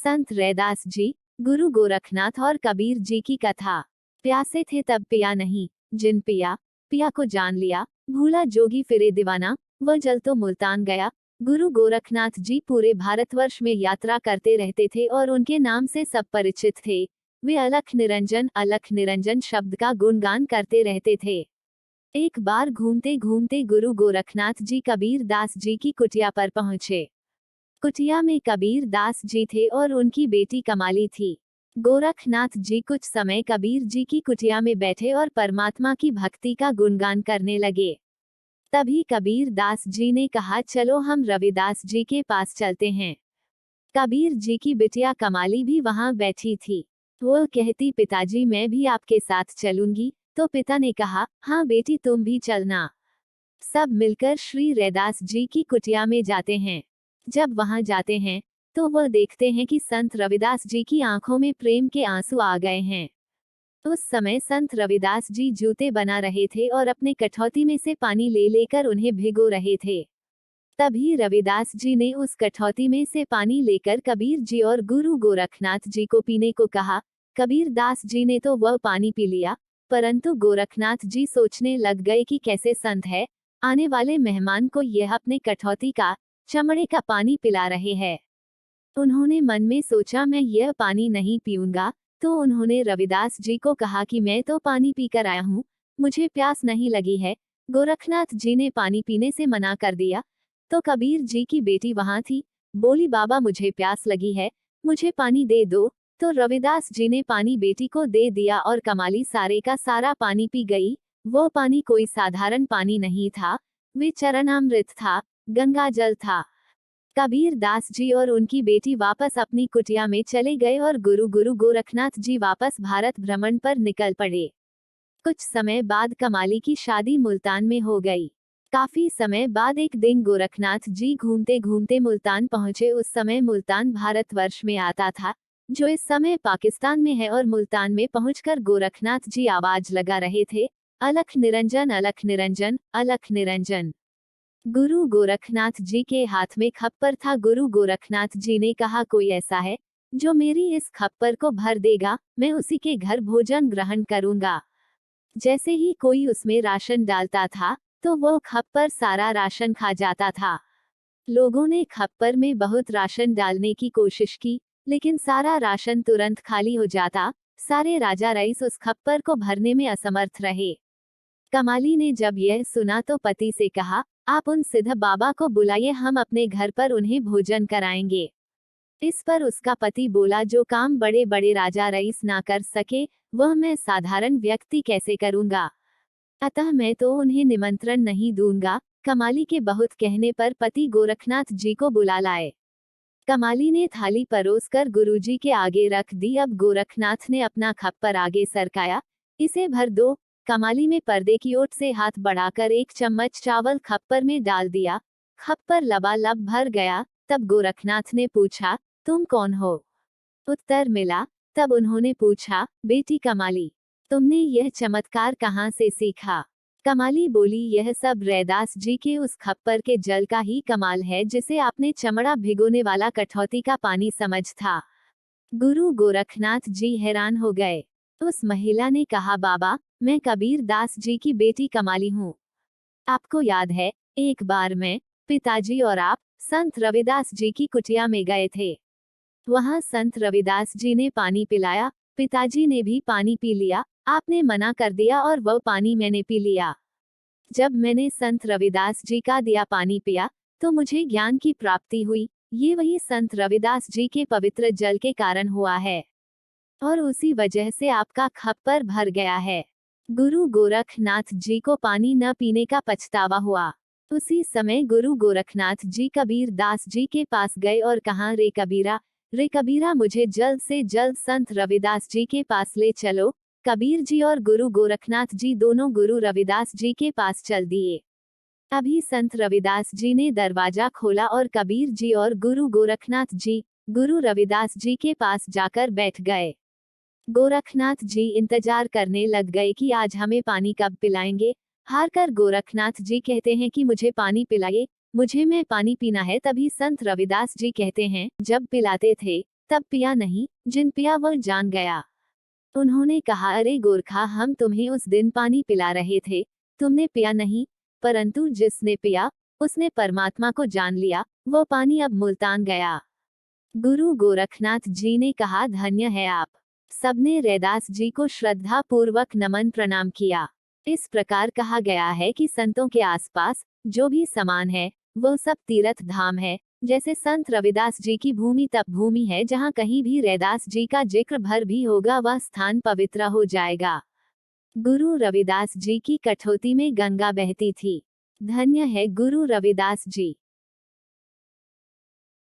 संत रैदास जी, गुरु गोरखनाथ और कबीर जी की कथा। प्यासे थे तब पिया नहीं, जिन पिया पिया को जान लिया, भूला जोगी फिरे दीवाना, वह जल तो मुल्तान गया। गुरु गोरखनाथ जी पूरे भारतवर्ष में यात्रा करते रहते थे और उनके नाम से सब परिचित थे। वे अलख निरंजन शब्द का गुणगान करते रहते थे। एक बार घूमते घूमते गुरु गोरखनाथ जी कबीर दास जी की कुटिया पर पहुंचे। कुटिया में कबीर दास जी थे और उनकी बेटी कमाली थी। गोरखनाथ जी कुछ समय कबीर जी की कुटिया में बैठे और परमात्मा की भक्ति का गुणगान करने लगे। तभी कबीर दास जी ने कहा, चलो हम रविदास जी के पास चलते हैं। कबीर जी की बिटिया कमाली भी वहां बैठी थी। वो कहती, पिताजी मैं भी आपके साथ चलूंगी। तो पिता ने कहा, हाँ बेटी तुम भी चलना। सब मिलकर श्री रैदास जी की कुटिया में जाते हैं। जब वहां जाते हैं तो वह देखते हैं कि संत रविदास जी की आंखों में प्रेम के आंसू आ गए हैं। उस समय संत रविदास जी जूते बना रहे थे और अपने कठौती में से पानी ले लेकर उन्हें भिगो रहे थे। तभी रविदास जी ने उस कठौती में से पानी लेकर कबीर जी और गुरु गोरखनाथ जी को पीने को कहा। कबीर दास जी ने तो वह पानी पी लिया, परंतु गोरखनाथ जी सोचने लग गए कि कैसे संत है, आने वाले मेहमान को यह अपने कठौती का चमड़े का पानी पिला रहे हैं। उन्होंने मन में सोचा, मैं यह पानी नहीं पीऊंगा। तो उन्होंने रविदास जी को कहा कि मैं तो पानी पीकर आया हूँ, मुझे प्यास नहीं लगी है। गोरखनाथ जी ने पानी पीने से मना कर दिया। तो कबीर जी की बेटी वहां थी, बोली, बाबा मुझे प्यास लगी है, मुझे पानी दे दो। तो रविदास जी ने पानी बेटी को दे दिया और कमाली सारे का सारा पानी पी गई। वो पानी कोई साधारण पानी नहीं था, वे चरणामृत था, गंगा जल था। कबीर दास जी और उनकी बेटी वापस अपनी कुटिया में चले गए और गुरु गोरखनाथ जी वापस भारत भ्रमण पर निकल पड़े। कुछ समय बाद कमाली की शादी मुल्तान में हो गई। काफी समय बाद एक दिन गोरखनाथ जी घूमते घूमते मुल्तान पहुंचे। उस समय मुल्तान भारतवर्ष में आता था, जो इस समय पाकिस्तान में है, और मुल्तान में पहुंचकर गोरखनाथ जी आवाज लगा रहे थे, अलख निरंजन अलख निरंजन अलख निरंजन। गुरु गोरखनाथ जी के हाथ में खप्पर था। गुरु गोरखनाथ जी ने कहा, कोई ऐसा है जो मेरी इस खप्पर को भर देगा, मैं उसी के घर भोजन ग्रहण करूंगा। जैसे ही कोई उसमें राशन डालता था तो वो खप्पर सारा राशन खा जाता था। लोगों ने खप्पर में बहुत राशन डालने की कोशिश की, लेकिन सारा राशन तुरंत खाली हो जाता। सारे राजा रईस उस खप्पर को भरने में असमर्थ रहे। कमाली ने जब यह सुना तो पति से कहा, आप उन सिद्ध बाबा को बुलाइए, हम अपने घर पर उन्हें भोजन कराएंगे। इस पर उसका पति बोला, जो काम बड़े बड़े राजा रईस ना कर सके, वह मैं साधारण व्यक्ति कैसे करूंगा, अतः मैं तो उन्हें निमंत्रण नहीं दूंगा। कमाली के बहुत कहने पर पति गोरखनाथ जी को बुला लाए। कमाली ने थाली परोसकर गुरुजी के आगे रख दी। अब गोरखनाथ ने अपना खप्पर आगे सरकाया, इसे भर दो। कमाली में पर्दे की ओट से हाथ बढ़ाकर एक चम्मच चावल खप्पर में डाल दिया। खप्पर लबालब भर गया। तब गोरखनाथ ने पूछा, तुम कौन हो? उत्तर मिला। तब उन्होंने पूछा, बेटी कमाली, तुमने यह चमत्कार कहाँ से सीखा? कमाली बोली, यह सब रैदास जी के उस खप्पर के जल का ही कमाल है, जिसे आपने चमड़ा भिगोने वाला कठौती का पानी समझ था। गुरु गोरखनाथ जी हैरान हो गए। उस महिला ने कहा, बाबा, मैं कबीर दास जी की बेटी कमाली हूँ। आपको याद है, एक बार मैं, पिताजी और आप संत रविदास जी की कुटिया में गए थे। वहां संत रविदास जी ने पानी पिलाया, पिताजी ने भी पानी पी लिया, आपने मना कर दिया और वह पानी मैंने पी लिया। जब मैंने संत रविदास जी का दिया पानी पिया तो मुझे ज्ञान की प्राप्ति हुई। ये वही संत रविदास जी के पवित्र जल के कारण हुआ है, और उसी वजह से आपका खप्पर भर गया है। गुरु गोरखनाथ जी को पानी न पीने का पछतावा हुआ। उसी समय गुरु गोरखनाथ जी कबीर दास जी के पास गए और कहा, रे कबीरा, मुझे जल्द से जल्द संत रविदास जी के पास ले चलो। कबीर जी और गुरु गोरखनाथ जी दोनों गुरु रविदास जी के पास चल दिए। अभी संत रविदास जी ने दरवाजा खोला और कबीर जी और गुरु गोरखनाथ जी गुरु रविदास जी के पास जाकर बैठ गए। गोरखनाथ जी इंतजार करने लग गए कि आज हमें पानी कब पिलाएंगे। हारकर गोरखनाथ जी कहते हैं कि मुझे पानी पिलाइए, मैं पानी पीना है। तभी संत रविदास जी कहते हैं, जब पिलाते थे तब पिया नहीं, जिन पिया वह जान गया। उन्होंने कहा, अरे गोरखा, हम तुम्हें उस दिन पानी पिला रहे थे, तुमने पिया नहीं, परंतु जिसने पिया उसने परमात्मा को जान लिया, वो पानी अब मुल्तान गया। गुरु गोरखनाथ जी ने कहा, धन्य है आप। सबने रैदास जी को श्रद्धा पूर्वक नमन प्रणाम किया। इस प्रकार कहा गया है कि संतों के आसपास जो भी समान है वो सब तीर्थ धाम है। जैसे संत रविदास जी की भूमि तप भूमि है, जहाँ कहीं भी रैदास जी का जिक्र भर भी होगा वह स्थान पवित्र हो जाएगा। गुरु रविदास जी की कठौती में गंगा बहती थी। धन्य है गुरु रविदास जी।